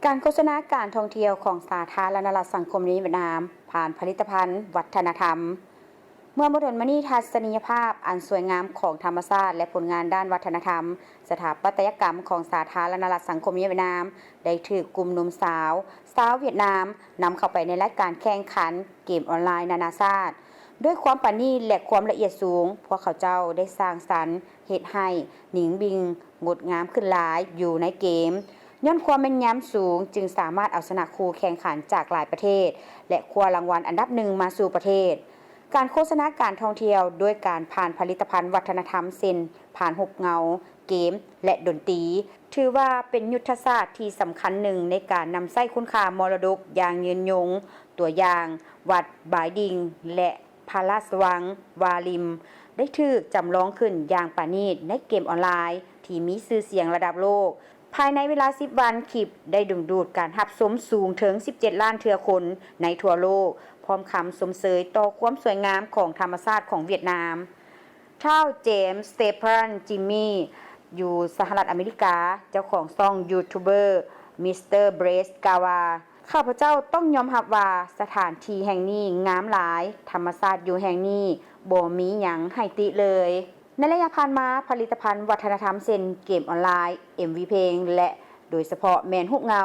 การโฆษณาการท่องเที่ยวของสาธารณรัฐสังคมนิเวียดนามผ่านผลิตภัณฑ์วัฒนธรรมเมื่อมดลมณีทัศนียภาพอันสวยงามของธรรมชาติและผลงานด้านวัฒนธรรมสถาปัตยกรรมของสาธารณรัฐสังคมนิเวียดนามได้ถูกกลุ่มหนุ่มสาวเวียดนามนำเข้าไปในรายการแข่งขันเกมออนไลน์นานาชาติด้วยความปราณีตและความละเอียดสูงพวกเขาเจ้าได้สร้างสรรค์เฮ็ดให้หนิงบิงงดงามขึ้นหลายอยู่ในเกมย้อนความแม่นยำสูงจึงสามารถเอาชนะคู่แข่งขันจากหลายประเทศและคว้ารางวัลอันดับหนึ่งมาสู่ประเทศการโฆษณาการท่องเที่ยวด้วยการผ่านผลิตภัณฑ์วัฒนธรรมเช่นผ่านหุบเงาเกมและดนตรีถือว่าเป็นยุทธศาสตร์ที่สำคัญหนึ่งในการนำไส้คุณค่ามรดกอย่างยืนยงตัวอย่างวัดบายดิงและพาราสวังวาลิมได้ถูกจำลองขึ้นอย่างปราณีตในเกมออนไลน์ที่มีชื่อเสียงระดับโลกภายในเวลา10วันคลิปได้ดึงดูดการรับชมสูงถึง17ล้านเทื่อคนในทั่วโลกพร้อมคำสมเสยต่อความสวยงามของธรรมชาติของเวียดนามท้าวเจมส์สเตเฟนจิมมี่อยู่สหรัฐอเมริกาเจ้าของช่องยูทูบเบอร์มิสเตอร์เบรสกาวาข้าพเจ้าต้องยอมรับว่าสถานที่แห่งนี้งามหลายธรรมชาติอยู่แห่งนี้บ่มีหยังให้ติเลยในระยะผ่านมาผลิตภัณฑ์วัฒนธรรมเช่นเกมออนไลน์ MV เพลงและโดยเฉพาะแมนหุบเงา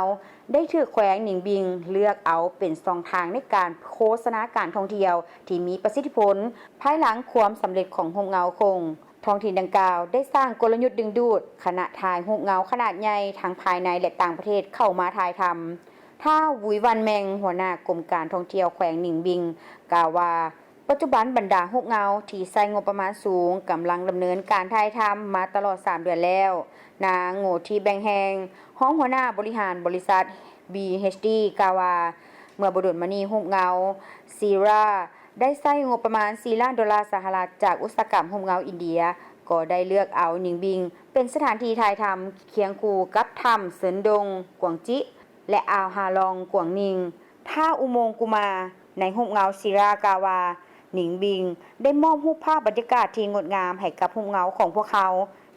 ได้ถูกแขวงหนิงบิงเลือกเอาเป็นช่องทางในการโฆษณาการท่องเที่ยวที่มีประสิทธิผลภายหลังความสำเร็จของหุบเงาคงท้องถิ่นดังกล่าวได้สร้างกลยุทธ์ดึงดูดคณะถ่ายหุบเงาขนาดใหญ่ทั้งภายในและต่างประเทศเข้ามาถ่ายทำถ้าวุยวันแมงหัวหน้ากรมการท่องเที่ยวแขวงหนิงบิงกล่าวว่าปัจจุบันบรรดาหุบเงาที่ใช้งบประมาณสูงกำลังดำเนินการถ่ายทำมาตลอด3เดือนแล้วนางโง่ที่แบงแฮงห้องหัวหน้าบริหารบริษัท BHD กล่าวว่าเมื่อบดุลมณีหุบเงาซีราได้ใช้งบประมาณ$4 ล้านจากอุตสาหกรรมหุบเงาอินเดียก็ได้เลือกเอาหนิงบิงเป็นสถานที่ถ่ายทำเคียงคู่กับถ้ำเซินดงกวางจิและอ่าวฮาลองกวางนิงท่าอุโมงค์กุมาในหุบเงาซีรากาวาหนิงบิงได้มอบรูปภาพบรรยากาศที่งดงามให้กับหุบเงาของพวกเขา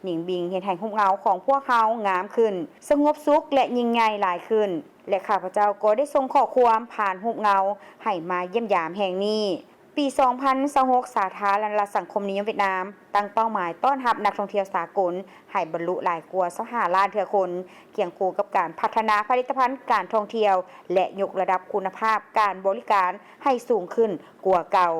หนิงบิงเห็นให้หุบเงาของพวกเขางามขึ้นสงบสุขและยิ่งใหญ่หลายขึ้นและข้าพเจ้าก็ได้ส่งข้อความผ่านหุบเงาให้มาเยี่ยมยามแห่งนี้ปี2026สาธารณรัฐสังคมนิยมเวียดนามตั้งเป้าหมายต้อนรับนักท่องเที่ยวสากลให้บรรลุหลายกว่า25ล้านเทื่อคนเคียงคู่กับการพัฒนาผลิตภัณฑ์การท่องเที่ยวและยกระดับคุณภาพการบริการให้สูงขึ้นกว่าเก่า